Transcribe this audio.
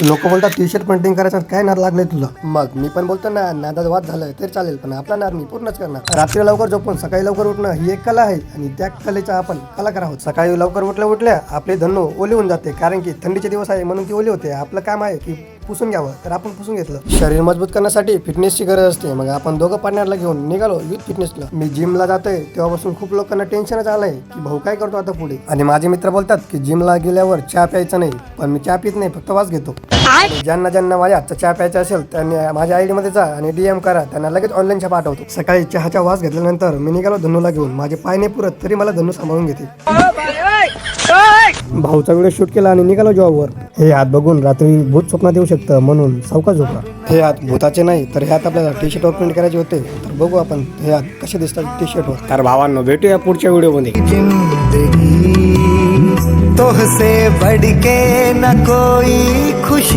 लोक बोलतात T shirt painting करायचं काय नाद लागलाय तुला. मग मी पण बोलतो ना, नादात वाद झालाय तरी चालेल, पण आपला नाद मी पूर्णच करणार. रात्री लवकर झोपून सकाळी लवकर उठणं ही एक कला आहे आणि त्या कलेचा आपण कलाकार आहोत. सकाळी लवकर उठल्या आपले धन्नो ओली होऊन जाते, कारण की थंडीचे दिवस आहे म्हणून ती ओली होते. आपलं काम आहे की पुसून घ्यावं, तर आपण पुसून घेतलं. शरीर मजबूत करण्यासाठी फिटनेसची गरज असते. मग आपण दोघं पार्टनरला घेऊन निघालो विथ फिटनेसला. मी जिमला जातोय तेव्हापासून खूप लोकांना टेन्शनच आलंय की भाऊ काय करतो आता पुढे. आणि माझे मित्र बोलतात की जिमला गेल्यावर चहा प्यायचा नाही, पण मी चहा पित नाही, फक्त वास घेतो. ज्यांना माझ्या हातचा चहा प्यायचा असेल त्यांनी माझ्या आयडी मध्ये जा आणि DM करा, त्यांना लगेच ऑनलाईन चहा पाठवतो. सकाळी चहाचा वास घेतल्यानंतर मी निघालो धन्नूला घेऊन. माझे पाय नाही पुरत तरी मला धन्नू सांभाळून घेते. भाऊचा व्हिडिओ शूट केला आणि निघालो जॉबवर. हे हात बघून रात्री भूत स्वप्नात येऊ शकतं, म्हणून सावकाश झोपा. हे हात भूताचे नाही, तर हे हात आपल्याला टी शर्टवर प्रिंट करायचे होते. तर बघू आपण हे हात कसे दिसतात टी शर्टवर. तर भावांनो, भेटूया पुढच्या व्हिडिओमध्ये. जिंदगी तोहसे बढ़ के न कोई खुश